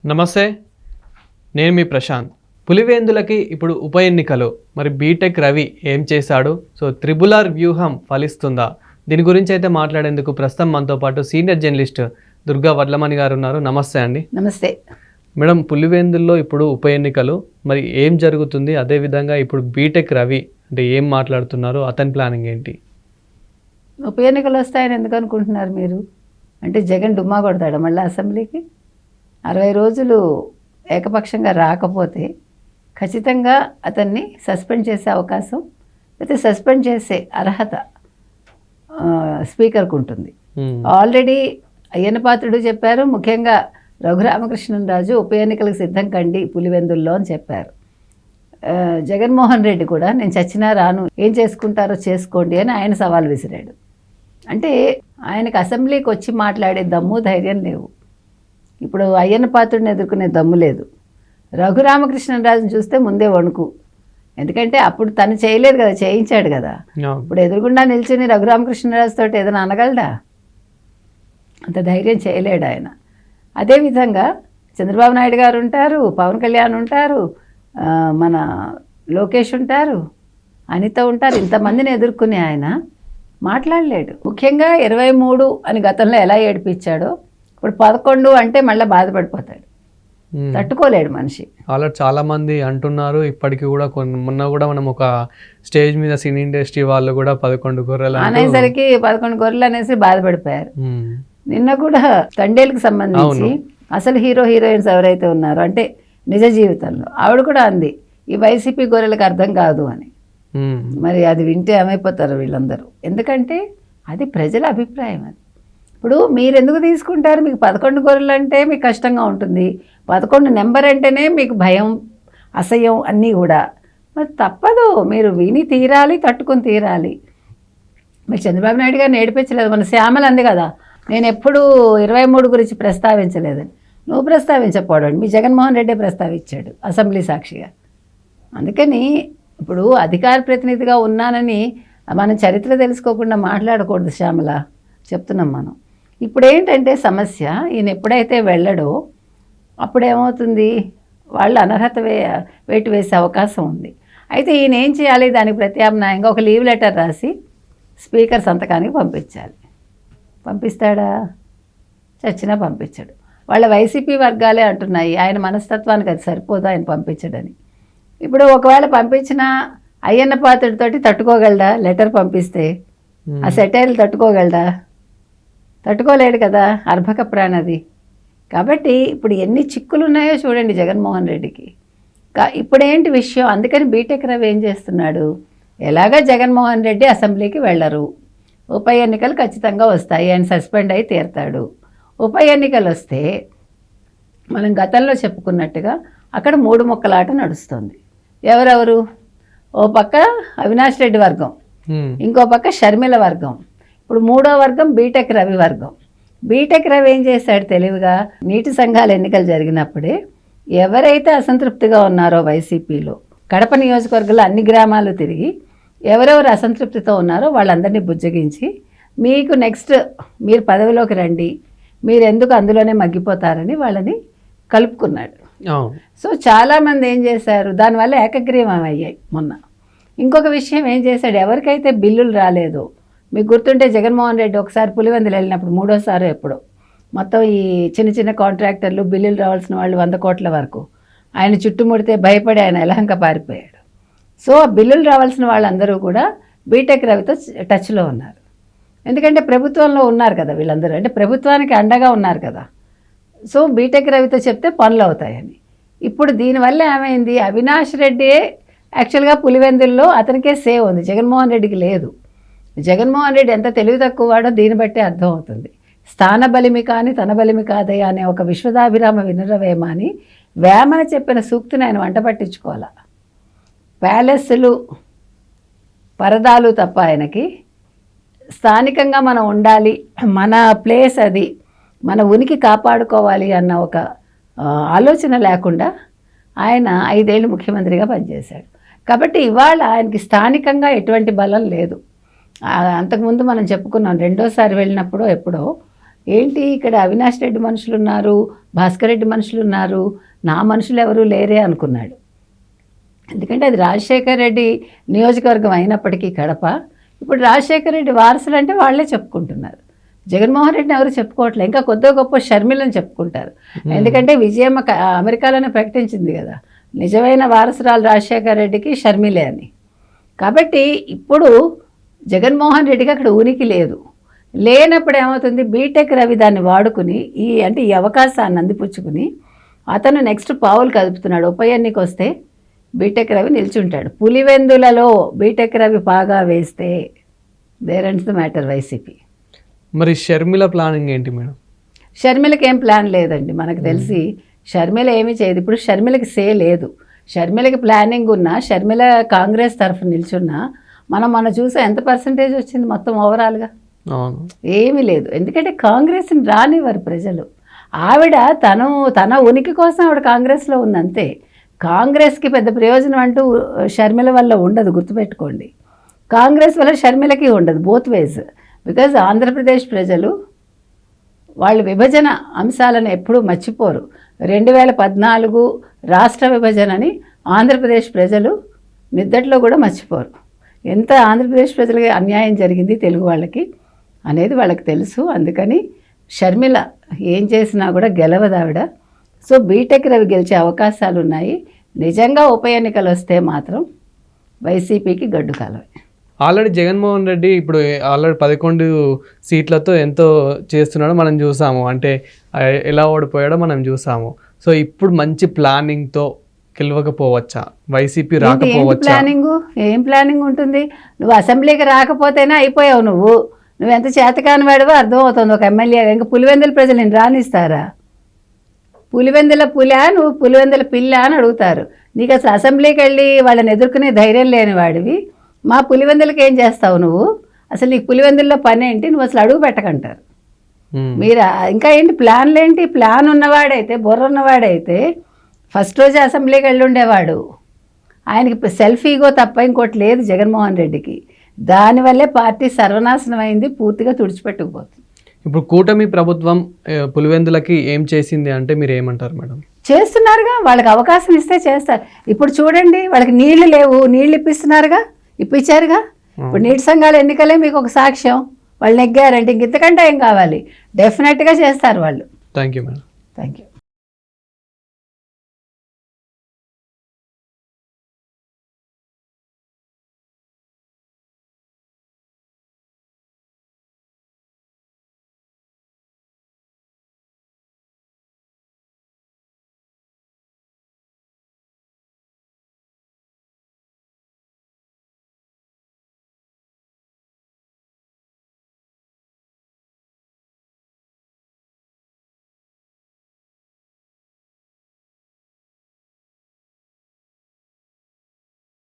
నమస్తే, నేను మీ ప్రశాంత్. పులివేందులకి ఇప్పుడు ఉప ఎన్నికలు. మరి బీటెక్ రవి ఏం చేశాడు? సో త్రిబులార్ వ్యూహం ఫలిస్తుందా? దీని గురించి అయితే మాట్లాడేందుకు ప్రస్తుతం మనతో పాటు సీనియర్ జర్నలిస్ట్ దుర్గా వడ్లమణి గారు ఉన్నారు. నమస్తే అండి. నమస్తే మేడం, పులివేందుల్లో ఇప్పుడు ఉప ఎన్నికలు, మరి ఏం జరుగుతుంది? అదేవిధంగా ఇప్పుడు బీటెక్ రవి అంటే ఏం మాట్లాడుతున్నారు? అతని ప్లానింగ్ ఏంటి? ఉప ఎన్నికలు వస్తాయని ఎందుకు అనుకుంటున్నారు మీరు? అంటే జగన్ డుమ్మా కొడతాడు మళ్ళీ అసెంబ్లీకి. 60 రోజులు ఏకపక్షంగా రాకపోతే ఖచ్చితంగా అతన్ని సస్పెండ్ చేసే అవకాశం, అయితే సస్పెండ్ చేసే అర్హత స్పీకర్కు ఉంటుంది. ఆల్రెడీ అయ్యన్న పాత్రుడు చెప్పారు, ముఖ్యంగా రఘురామకృష్ణరాజు ఉప ఎన్నికలకు సిద్ధం కండి పులివెందుల్లో అని చెప్పారు. జగన్మోహన్ రెడ్డి కూడా నేను చచ్చినా రాను, ఏం చేసుకుంటారో చేసుకోండి అని ఆయన సవాల్ విసిరాడు. అంటే ఆయనకు అసెంబ్లీకి వచ్చి మాట్లాడే దమ్ము ధైర్యం లేవు. ఇప్పుడు అయ్యన్న పాత్రుడిని ఎదుర్కొనే దమ్ము లేదు. రఘురామకృష్ణరాజుని చూస్తే ముందే వణుకు. ఎందుకంటే అప్పుడు తను చేయలేదు కదా, చేయించాడు కదా. ఇప్పుడు ఎదురుగుండా నిల్చుని రఘురామకృష్ణరాజు తోటి ఏదైనా అనగలడా? అంత ధైర్యం చేయలేడు ఆయన. అదేవిధంగా చంద్రబాబు నాయుడు గారు ఉంటారు, పవన్ కళ్యాణ్ ఉంటారు, మన లోకేష్ ఉంటారు, అనిత ఉంటారు. ఇంతమందిని ఎదుర్కొనే ఆయన మాట్లాడలేడు. ముఖ్యంగా 23 అని గతంలో ఎలా ఏడిపించాడో ఇప్పుడు 11 అంటే మళ్ళీ బాధపడిపోతాడు, తట్టుకోలేడు మనిషి. ఆల్రెడీ చాలా మంది అంటున్నారు, ఇప్పటికీ కూడా మొన్న కూడా మనం ఒక స్టేజ్ మీద సినీ ఇండస్ట్రీ వాళ్ళు కూడా 11 గొర్రెలు అనేసరికి 11 గొర్రెలు అనేసి బాధపడిపోయారు. నిన్న కూడా తండేలకు సంబంధించి అసలు హీరో హీరోయిన్స్ ఎవరైతే ఉన్నారో అంటే నిజ జీవితంలో ఆవిడ కూడా అంది, ఈ వైసీపీ గొర్రెలకు అర్థం కాదు అని. మరి అది వింటే ఏమైపోతారు వీళ్ళందరూ? ఎందుకంటే అది ప్రజల అభిప్రాయం. అది ఇప్పుడు మీరు ఎందుకు తీసుకుంటారు? మీకు 11 గొర్రెలు అంటే మీకు కష్టంగా ఉంటుంది, 11 నెంబర్ అంటేనే మీకు భయం, అసహ్యం అన్నీ కూడా. మరి తప్పదు, మీరు విని తీరాలి, తట్టుకొని తీరాలి. మీరు చంద్రబాబు నాయుడు గారిని ఏడిపించలేదు. మన శ్యామల అంది కదా, నేను ఎప్పుడూ 23 గురించి ప్రస్తావించలేదని. నువ్వు ప్రస్తావించకపోవడం, మీ జగన్మోహన్ రెడ్డి ప్రస్తావించాడు అసెంబ్లీ సాక్షిగా. అందుకని ఇప్పుడు అధికార ప్రతినిధిగా ఉన్నానని మనం చరిత్ర తెలుసుకోకుండా మాట్లాడకూడదు శ్యామల, చెప్తున్నాం మనం. ఇప్పుడు ఏంటంటే సమస్య, ఈయన ఎప్పుడైతే వెళ్ళడో అప్పుడేమవుతుంది, వాళ్ళు అనర్హత వేటు వేసే అవకాశం ఉంది. అయితే ఈయన ఏం చేయాలి? దానికి ప్రత్యామ్నాయంగా ఒక లీవ్ లెటర్ రాసి స్పీకర్ సంతకానికి పంపించాలి. పంపిస్తాడా? చచ్చినా పంపించాడు. వాళ్ళ వైసీపీ వర్గాలే అంటున్నాయి ఆయన మనస్తత్వానికి అది సరిపోదు, ఆయన పంపించడని. ఇప్పుడు ఒకవేళ పంపించినా అయ్యన్న పాత్రుడితోటి తట్టుకోగలడా? లెటర్ పంపిస్తే ఆ సెటైర్లు తట్టుకోగలడా? తట్టుకోలేడు కదా, అర్భక ప్రాణది. కాబట్టి ఇప్పుడు ఎన్ని చిక్కులు ఉన్నాయో చూడండి జగన్మోహన్ రెడ్డికి. ఇప్పుడేంటి విషయం? అందుకని బీటెక్ రవి ఏం చేస్తున్నాడు? ఎలాగా జగన్మోహన్ రెడ్డి అసెంబ్లీకి వెళ్ళరు, ఉప ఎన్నికలు ఖచ్చితంగా వస్తాయి, ఆయన సస్పెండ్ అయి తీరుతాడు. ఉప ఎన్నికలు వస్తే మనం గతంలో చెప్పుకున్నట్టుగా అక్కడ 3 ముక్కలాట నడుస్తుంది. ఎవరెవరు? ఓ పక్క అవినాష్ రెడ్డి వర్గం, ఇంకో పక్క షర్మిల వర్గం, ఇప్పుడు 3వ వర్గం బీటెక్ రవి వర్గం. బీటెక్ రవి ఏం చేశాడు తెలివిగా? నీటి సంఘాల ఎన్నికలు జరిగినప్పుడే ఎవరైతే అసంతృప్తిగా ఉన్నారో వైసీపీలో, కడప నియోజకవర్గంలో అన్ని గ్రామాలు తిరిగి ఎవరెవరు అసంతృప్తితో ఉన్నారో వాళ్ళందరినీ బుజ్జగించి, మీకు నెక్స్ట్ మీరు పదవిలోకి రండి, మీరు ఎందుకు అందులోనే మగ్గిపోతారని వాళ్ళని కలుపుకున్నాడు. సో చాలామంది ఏం చేశారు, దానివల్ల ఏకగ్రీవం అయ్యాయి మొన్న. ఇంకొక విషయం ఏం చేశాడు, ఎవరికైతే బిల్లులు రాలేదో, మీకు గుర్తుంటే జగన్మోహన్ రెడ్డి ఒకసారి పులివెందులు వెళ్ళినప్పుడు 3వసారి ఎప్పుడో మొత్తం ఈ చిన్న చిన్న కాంట్రాక్టర్లు బిల్లులు రావాల్సిన వాళ్ళు 100 కోట్ల వరకు ఆయన చుట్టుముడితే భయపడి ఆయన ఎలహంక పారిపోయాడు. సో బిల్లులు రావాల్సిన వాళ్ళందరూ కూడా బీటెక్ రవితో టచ్లో ఉన్నారు. ఎందుకంటే ప్రభుత్వంలో ఉన్నారు కదా వీళ్ళందరూ, అంటే ప్రభుత్వానికి అండగా ఉన్నారు కదా. సో బీటెక్ రవితో చెప్తే పనులు అవుతాయని. ఇప్పుడు దీనివల్ల ఏమైంది, అవినాష్ రెడ్డియే యాక్చువల్గా పులివెందుల్లో అతనికే సేవ్ ఉంది, జగన్మోహన్ రెడ్డికి లేదు. జగన్మోహన్ రెడ్డి ఎంత తెలివి తక్కువవాడో దీన్ని బట్టి అర్థమవుతుంది. స్థాన బలిమి కానీ తన బలిమి కాదయ్యా అనే ఒక విశ్వదాభిరామ వినురవేమ అని వేమన చెప్పిన సూక్తిని ఆయన వంట పట్టించుకోవాలా. ప్యాలెస్లు పరదాలు తప్ప ఆయనకి స్థానికంగా మనం ఉండాలి, మన ప్లేస్ అది, మన ఉనికి కాపాడుకోవాలి అన్న ఒక ఆలోచన లేకుండా ఆయన 5 ఏళ్ళు ముఖ్యమంత్రిగా పనిచేశాడు. కాబట్టి ఇవాళ ఆయనకి స్థానికంగా ఎటువంటి బలం లేదు. అంతకుముందు మనం చెప్పుకున్నాం, 2వసారి వెళ్ళినప్పుడు ఎప్పుడో ఏంటి ఇక్కడ అవినాష్ రెడ్డి మనుషులు ఉన్నారు, భాస్కర్ రెడ్డి మనుషులు ఉన్నారు, నా మనుషులు ఎవరు లేరే అనుకున్నాడు. ఎందుకంటే అది రాజశేఖర రెడ్డి నియోజకవర్గం అయినప్పటికీ కడప, ఇప్పుడు రాజశేఖర రెడ్డి వారసులు అంటే వాళ్ళే చెప్పుకుంటున్నారు. జగన్మోహన్ రెడ్డిని ఎవరు చెప్పుకోవట్లేదు. ఇంకా కొద్దిగా గొప్ప షర్మిలని చెప్పుకుంటారు. ఎందుకంటే విజయమ్మ అమెరికాలోనే ప్రకటించింది కదా, నిజమైన వారసురాలు రాజశేఖర రెడ్డికి షర్మిలే అని. కాబట్టి ఇప్పుడు జగన్మోహన్ రెడ్డికి అక్కడ ఉనికి లేదు. లేనప్పుడు ఏమవుతుంది, బీటెక్ రవి దాన్ని వాడుకుని ఈ అవకాశాన్ని అందిపుచ్చుకుని అతను నెక్స్ట్ పావులు కదుపుతున్నాడు. ఉప ఎన్నిక వస్తే బీటెక్ రవి నిల్చుంటాడు. పులివెందులలో బీటెక్ రవి బాగా వేస్తే there ends the matter YCP. మరి షర్మిల ప్లానింగ్ ఏంటి మేడం? షర్మిలకి ఏం ప్లాన్ లేదండి మనకు తెలిసి. షర్మిల ఏమీ చేయదు. ఇప్పుడు షర్మిలకి సే లేదు. షర్మిలకి ప్లానింగ్ ఉన్నా, షర్మిల కాంగ్రెస్ తరఫు నిల్చున్నా మనం చూసా ఎంత పర్సంటేజ్ వచ్చింది మొత్తం ఓవరాల్గా? ఏమీ లేదు. ఎందుకంటే కాంగ్రెస్ని రానివ్వరు ప్రజలు. ఆవిడ తన ఉనికి కోసం ఆవిడ కాంగ్రెస్లో ఉందంతే. కాంగ్రెస్కి పెద్ద ప్రయోజనం అంటూ షర్మిల వల్ల ఉండదు, గుర్తుపెట్టుకోండి. కాంగ్రెస్ వల్ల షర్మిలకి ఉండదు, బోత్ వేస్. బికాజ్ ఆంధ్రప్రదేశ్ ప్రజలు వాళ్ళు విభజన అంశాలను ఎప్పుడూ మర్చిపోరు. 2014 రాష్ట్ర విభజనని ఆంధ్రప్రదేశ్ ప్రజలు నిద్దట్లో కూడా మర్చిపోరు. ఎంత ఆంధ్రప్రదేశ్ ప్రజలకి అన్యాయం జరిగింది తెలుగు వాళ్ళకి అనేది వాళ్ళకి తెలుసు. అందుకని షర్మిల ఏం చేసినా కూడా గెలవదావిడ. సో బీటెక్ రవి గెలిచే అవకాశాలు ఉన్నాయి. నిజంగా ఉప ఎన్నికలు వస్తే మాత్రం వైసీపీకి గడ్డు కాలమే. ఆల్రెడీ జగన్మోహన్ రెడ్డి ఇప్పుడు ఆల్రెడీ 11 సీట్లతో ఎంతో చేస్తున్నాడో మనం చూసాము. అంటే ఎలా ఓడిపోయాడో మనం చూసాము. సో ఇప్పుడు మంచి ప్లానింగ్తో గెలవకపోవచ్చా? వైసీపీ రాకపోవచ్చా? ఏం ప్లానింగ్ ఉంటుంది? నువ్వు అసెంబ్లీకి రాకపోతేనే అయిపోయావు. నువ్వెంత చేతకాని వాడివో అర్థమవుతుంది ఒక ఎమ్మెల్యే. ఇంకా పులివెందుల ప్రజలు నేను రానిస్తారా? పులివెందుల పులా, నువ్వు పులివెందుల పిల్ల అని అడుగుతారు. నీకు అసలు అసెంబ్లీకి వెళ్ళి వాళ్ళని ఎదుర్కొనే ధైర్యం లేని వాడివి మా పులివెందులకి ఏం చేస్తావు నువ్వు? అసలు నీకు పులివెందుల్లో పని ఏంటి? నువ్వు అసలు అడుగు పెట్టకంటారు. మీరు ఇంకా ఏంటి ప్లాన్లు ఏంటి? ప్లాన్ ఉన్నవాడైతే, బుర్ర ఉన్నవాడైతే ఫస్ట్ రోజు అసెంబ్లీకి వెళ్ళి ఉండేవాడు. ఆయనకి సెల్ఫ్ ఈగో తప్ప ఇంకోటి లేదు జగన్మోహన్ రెడ్డికి. దానివల్లే పార్టీ సర్వనాశనం అయింది, పూర్తిగా తుడిచిపెట్టుకుపోతుంది. ఇప్పుడు కూటమి ప్రభుత్వం పులివెందులకి ఏం చేసింది అంటే మీరు ఏమంటారు మేడం? చేస్తున్నారుగా, వాళ్ళకి అవకాశం ఇస్తే చేస్తారు. ఇప్పుడు చూడండి, వాళ్ళకి నీళ్లు లేవు, నీళ్లు ఇప్పించారుగా. ఇప్పుడు నీటి సంఘాల ఎన్నికలే మీకు ఒక సాక్ష్యం. వాళ్ళు నెగ్గారంటే ఇంతకంటే ఏం కావాలి? డెఫినెట్గా చేస్తారు వాళ్ళు. Thank you madam. Thank you.